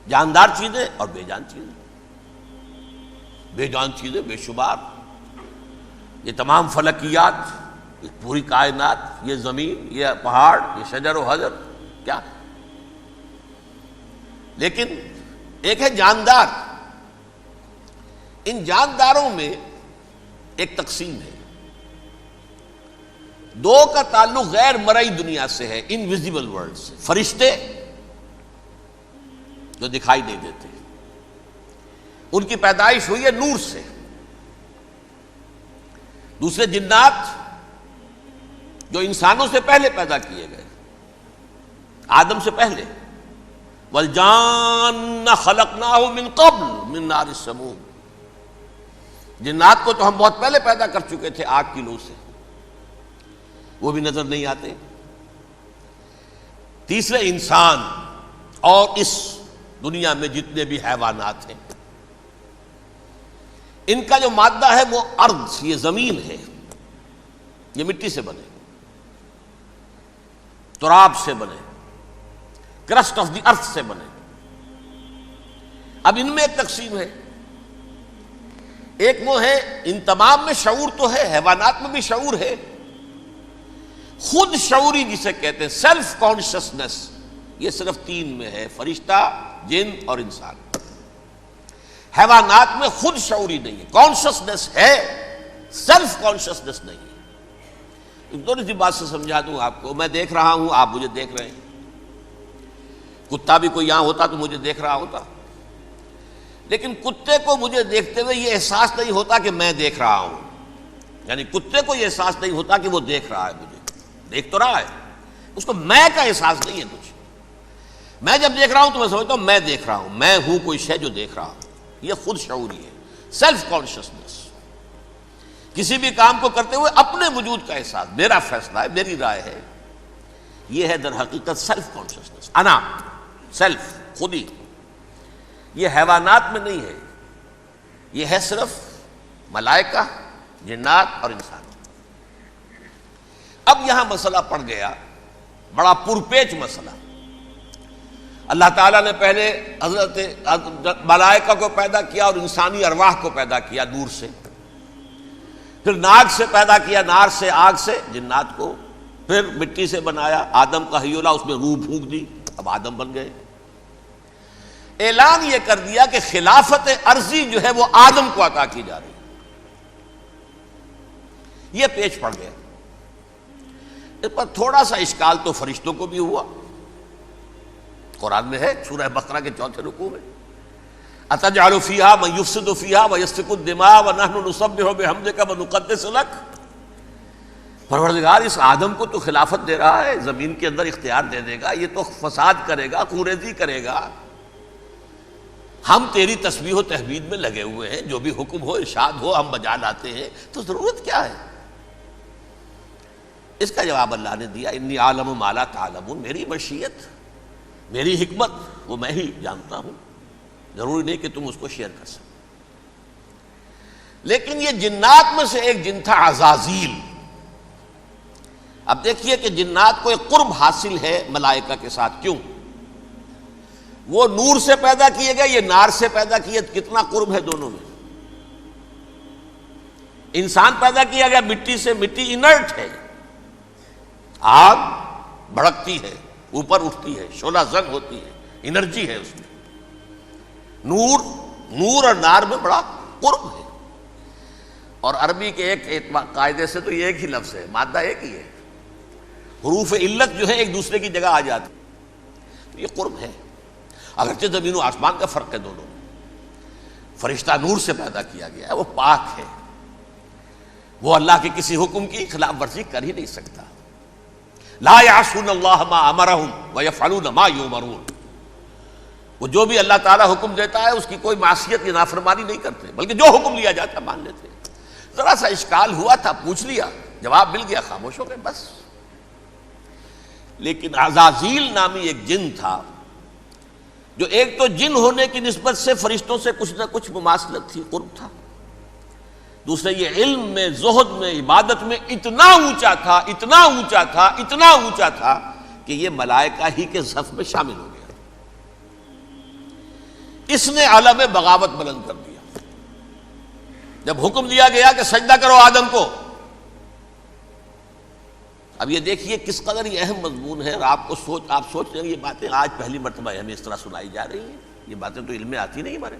جاندار چیزیں اور بے جان چیزیں. بے جان چیزیں بے شمار، یہ تمام فلکیات، یہ پوری کائنات، یہ زمین، یہ پہاڑ، یہ شجر و حجر، کیا. لیکن ایک ہے جاندار. ان جانداروں میں ایک تقسیم ہے. دو کا تعلق غیر مرئی دنیا سے ہے، انویزیبل ورلڈ سے. فرشتے جو دکھائی نہیں دیتے، ان کی پیدائش ہوئی ہے نور سے. دوسرے جنات جو انسانوں سے پہلے پیدا کیے گئے، آدم سے پہلے. وَالْجَانَّ خَلَقْنَاهُ مِن قَبْلُ مِن نَارِ السَّمُومِ. جنات کو تو ہم بہت پہلے پیدا کر چکے تھے آگ کی لو سے، وہ بھی نظر نہیں آتے. تیسرے انسان اور اس دنیا میں جتنے بھی حیوانات ہیں، ان کا جو مادہ ہے وہ ارض، یہ زمین ہے، یہ مٹی سے بنے، تراب سے بنے، کرسٹ آف دی ارتھ سے بنے. اب ان میں ایک تقسیم ہے. ایک وہ ہے، ان تمام میں شعور تو ہے، حیوانات میں بھی شعور ہے، خود شعوری جسے کہتے ہیں سیلف کانشسنس، یہ صرف تین میں ہے، فرشتہ، جن اور انسان. حیوانات میں خود شعوری نہیں ہے، کانشسنس ہے، سیلف کانشسنس نہیں ہے. تھوڑی سی بات سے سمجھا دوں آپ کو. میں دیکھ رہا ہوں، آپ مجھے دیکھ رہے ہیں. کتا بھی کوئی یہاں ہوتا تو مجھے دیکھ رہا ہوتا، لیکن کتے کو مجھے دیکھتے ہوئے یہ احساس نہیں ہوتا کہ میں دیکھ رہا ہوں. یعنی کتے کو یہ احساس نہیں ہوتا کہ وہ دیکھ رہا ہے، مجھے دیکھ تو رہا ہے، اس کو میں کا احساس نہیں ہے کچھ. میں جب دیکھ رہا ہوں تو میں سمجھتا ہوں میں دیکھ رہا ہوں، میں ہوں کوئی شے جو دیکھ رہا ہوں. یہ خود شعوری ہے، سیلف کانشسنس. کسی بھی کام کو کرتے ہوئے اپنے وجود کا احساس، میرا فیصلہ ہے، میری رائے ہے. یہ ہے در حقیقت سیلف کانشسنس، انا، سیلف، خودی. یہ حیوانات میں نہیں ہے، یہ ہے صرف ملائکہ، جنات اور انسان. اب یہاں مسئلہ پڑ گیا، بڑا پرپیچ مسئلہ. اللہ تعالیٰ نے پہلے حضرت ملائکہ کو پیدا کیا اور انسانی ارواح کو پیدا کیا نور سے، پھر ناک سے پیدا کیا، نار سے، آگ سے جنات کو، پھر مٹی سے بنایا، آدم کا حی اللہ، اس میں روح پھونک دی، اب آدم بن گئے. اعلان یہ کر دیا کہ خلافت ارضی جو ہے وہ آدم کو عطا کی جا رہی ہے. یہ پیچ پڑ گیا. اس پر تھوڑا سا اشکال تو فرشتوں کو بھی ہوا. قرآن میں ہے سورہ بقرہ کے 4 رکوع میں، أَتَجْعَلُ فِيهَا مَن يُفْسِدُ فِيهَا وَيَسْفِكُ الدِّمَاءَ وَنَحْنُ نُسَبِّحُ بِحَمْدِكَ وَنُقَدِّسُ لَكَ. پروردگار اس آدم کو تو خلافت دے رہا ہے، زمین کے اندر اختیار دے دے گا، یہ تو فساد کرے گا، کوریزی کرے گا. ہم تیری تسبیح و تحمید میں لگے ہوئے ہیں، جو بھی حکم ہو، ارشاد ہو، ہم بجا لاتے ہیں، تو ضرورت کیا ہے؟ اس کا جواب اللہ نے دیا، انی عالم ما لا تعلمون. میری مشیت، میری حکمت وہ میں ہی جانتا ہوں، ضروری نہیں کہ تم اس کو شیئر کر سکو. لیکن یہ جنات میں سے ایک جن تھا عزازیل. اب دیکھیے کہ جنات کو ایک قرب حاصل ہے ملائکہ کے ساتھ. کیوں؟ وہ نور سے پیدا کیے گئے، یہ نار سے پیدا کیے، کتنا قرب ہے دونوں میں. انسان پیدا کیا گیا مٹی سے، مٹی انرٹ ہے، آگ بھڑکتی ہے، اوپر اٹھتی ہے، شعلہ زنگ ہوتی ہے، انرجی ہے اس میں. نور اور نار میں بڑا قرب ہے. اور عربی کے ایک قاعدے سے تو یہ ایک ہی لفظ ہے، مادہ ایک ہی ہے، حروف علت جو ہے ایک دوسرے کی جگہ آ جاتی. یہ قرب ہے، اگرچہ زمین و آسمان کا فرق ہے دونوں میں. فرشتہ نور سے پیدا کیا گیا ہے، وہ پاک ہے، وہ اللہ کے کسی حکم کی خلاف ورزی کر ہی نہیں سکتا. لا یعصون اللہ ما امرہم ویفعلون ما یؤمرون. وہ جو بھی اللہ تعالیٰ حکم دیتا ہے اس کی کوئی معصیت یا نافرمانی نہیں کرتے، بلکہ جو حکم لیا جاتا ہے مان لیتے. ذرا سا اشکال ہوا تھا، پوچھ لیا، جواب مل گیا، خاموش ہو گئے بس. لیکن عزازیل نامی ایک جن تھا، جو ایک تو جن ہونے کی نسبت سے فرشتوں سے کچھ نہ کچھ مماثلت تھی، قرب تھا. دوسرے یہ علم میں، زہد میں، عبادت میں اتنا اونچا تھا، اتنا اونچا تھا، اتنا اونچا تھا کہ یہ ملائکہ ہی کے صف میں شامل ہو گیا. اس نے علم بغاوت بلند کر دیا جب حکم دیا گیا کہ سجدہ کرو آدم کو۔ اب یہ دیکھیے کس قدر یہ اہم مضمون ہے، اور آپ سوچ رہے ہیں یہ باتیں آج پہلی مرتبہ ہمیں اس طرح سنائی جا رہی ہیں، یہ باتیں تو علم میں آتی نہیں ہمارے۔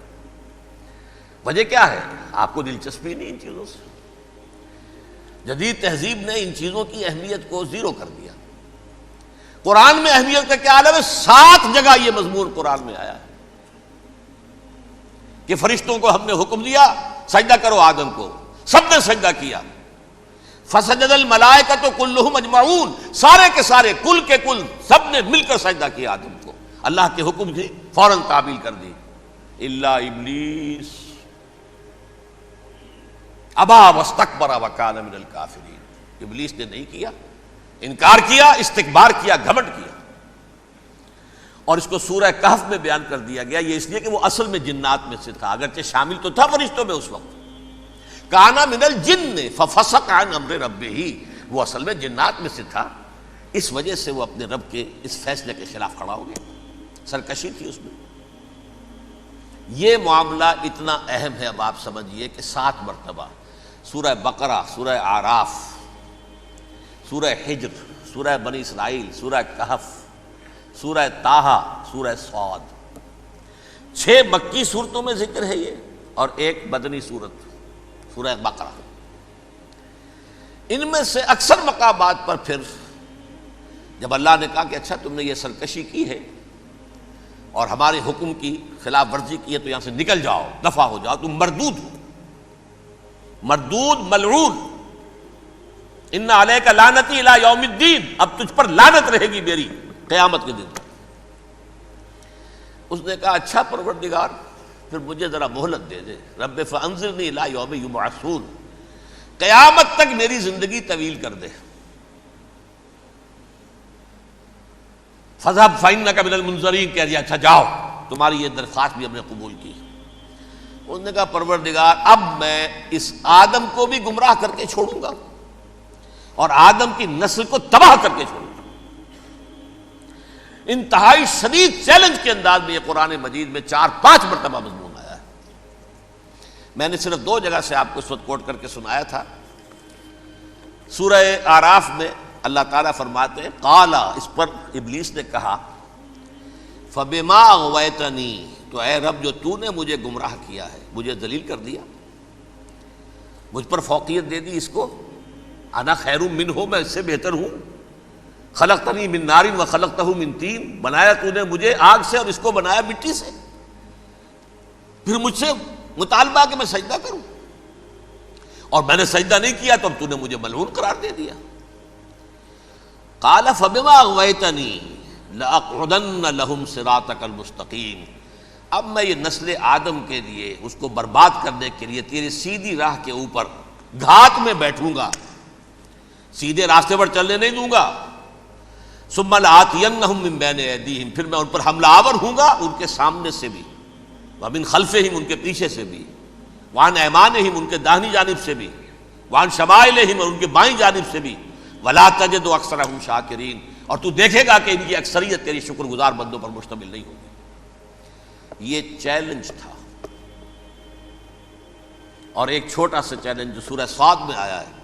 وجہ کیا ہے؟ آپ کو دلچسپی نہیں ان چیزوں سے۔ جدید تہذیب نے ان چیزوں کی اہمیت کو زیرو کر دیا۔ قرآن میں اہمیت کا کیا عالم ہے؟ 7 جگہ یہ مضمون قرآن میں آیا ہے کہ فرشتوں کو ہم نے حکم دیا سجدہ کرو آدم کو، سب نے سجدہ کیا۔ فسجد الملائکۃ کلھم اجمعون، سارے کے سارے، کل کے کل، سب نے مل کر سجدہ کیا آدم کو، اللہ کے حکم کی فوراً تعمیل کر دی۔ الا ابلیس ابا واستکبر وکان من الکافرین، ابلیس نے نہیں کیا، انکار کیا، استکبار کیا، گھمنڈ کیا۔ اور اس کو سورہ کہف میں بیان کر دیا گیا، یہ اس لیے کہ وہ اصل میں جنات میں سے تھا، اگرچہ شامل تو تھا فرشتوں میں اس وقت۔ کانا من الجن ففسق عن امر ربہ، وہ اصل میں جنات میں سے تھا، اس وجہ سے وہ اپنے رب کے اس فیصلے کے خلاف کھڑا ہو گیا، سرکشی تھی اس میں۔ یہ معاملہ اتنا اہم ہے، اب آپ سمجھیے کہ 7 مرتبہ سورہ بقرہ، سورہ اعراف، سورہ حجر، سورہ بنی اسرائیل، سورہ کہف، سورہ طٰہٰ، سورہ صاد، 6 مکی صورتوں میں ذکر ہے یہ، اور 1 مدنی صورت سورہ بقرہ۔ ان میں سے اکثر مقامات پر پھر جب اللہ نے کہا کہ اچھا تم نے یہ سرکشی کی ہے اور ہمارے حکم کی خلاف ورزی کی ہے تو یہاں سے نکل جاؤ، دفع ہو جاؤ، تم مردود ہو، مردود ملعون، ان علیک لعنتی الی یوم الدین، اب تجھ پر لعنت رہے گی میری قیامت کے دن۔ اس نے کہا اچھا پروردگار پھر مجھے ذرا مہلت دے دے، رب فانظرنی الی یوم یبعثون، قیامت تک میری زندگی طویل کر دے۔ فاذهب فانک من المنظرین، کہہ دیا اچھا جاؤ، تمہاری یہ درخواست بھی ہم نے قبول کی۔ اس نے کہا پروردگار اب میں اس آدم کو بھی گمراہ کر کے چھوڑوں گا اور آدم کی نسل کو تباہ کر کے چھوڑوں گا۔ انتہائی شدید چیلنج کے انداز میں یہ قرآن مجید میں 4-5 مرتبہ مضمون آیا ہے۔ میں نے صرف 2 جگہ سے آپ کو اس وقت کوٹ کر کے سنایا تھا۔ سورہ اعراف میں اللہ تعالیٰ فرماتے ہیں قالا، اس پر ابلیس نے کہا فبما اغویتنی، تو اے رب جو تو نے مجھے گمراہ کیا ہے، مجھے ذلیل کر دیا، مجھ پر فوقیت دے دی، اس کو انا خیر منہ، میں اس سے بہتر ہوں، خلقتنی من نار وخلقتہ من طین، بنایا تو نے مجھے آگ سے اور اس کو بنایا مٹی سے، پھر مجھ سے مطالبہ کہ میں سجدہ کروں، اور میں نے سجدہ نہیں کیا تو اب تو نے مجھے ملعون قرار دے دیا۔ قال فبما اغویتنی لأقعدن لهم صراطک المستقیم، اب میں یہ نسل آدم کے لیے، اس کو برباد کرنے کے لیے تیری سیدھی راہ کے اوپر گھات میں بیٹھوں گا، سیدھے راستے پر چلنے نہیں دوں گا۔ ثم لآتینہم من بین ایدیہم، پھر میں ان پر حملہ آور ہوں گا، ان کے سامنے سے بھی، ومن خلفہم، ان کے پیچھے سے بھی، وعن ایمانہم، ان کے داہنی جانب سے بھی، وعن شمائلہم، اور ان کے بائیں جانب سے بھی، ولا تجد اکثرہم شاکرین، اور تو دیکھے گا کہ ان کی اکثریت تیری شکر گزار بندوں پر مشتمل نہیں ہوگی۔ یہ چیلنج تھا، اور ایک چھوٹا سا چیلنج جو سورہ صاد میں آیا ہے،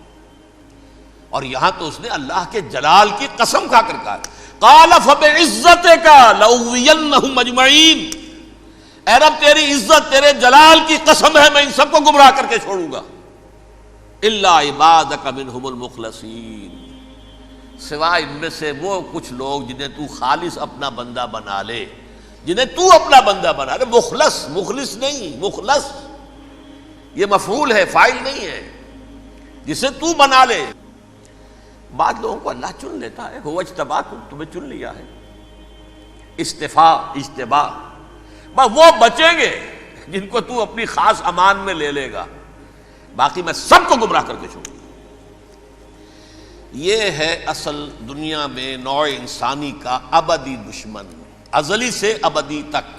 اور یہاں تو اس نے اللہ کے جلال کی قسم کھا کر کہا قال فبعزتک لأغوینہم اجمعین، اے رب تیری عزت، تیرے جلال کی قسم ہے میں ان سب کو گمراہ کر کے چھوڑوں گا، الا عبادک منہم المخلصین، سوائے ان میں سے وہ کچھ لوگ جنہیں تو خالص اپنا بندہ بنا لے، جنہیں تو اپنا بندہ بنا لے۔ مخلص، مخلص نہیں، مخلص یہ مفعول ہے، فاعل نہیں ہے، جسے تو بنا لے۔ بعض لوگوں کو اللہ چن لیتا ہے، هو اجتباکم، تمہیں چن لیا ہے، استفاء، اجتباء، بس وہ بچیں گے جن کو تو اپنی خاص امان میں لے لے گا، باقی میں سب کو گمراہ کر کے چھوڑوں گا۔ یہ ہے اصل دنیا میں نوع انسانی کا ابدی دشمن، ازلی سے ابدی تک۔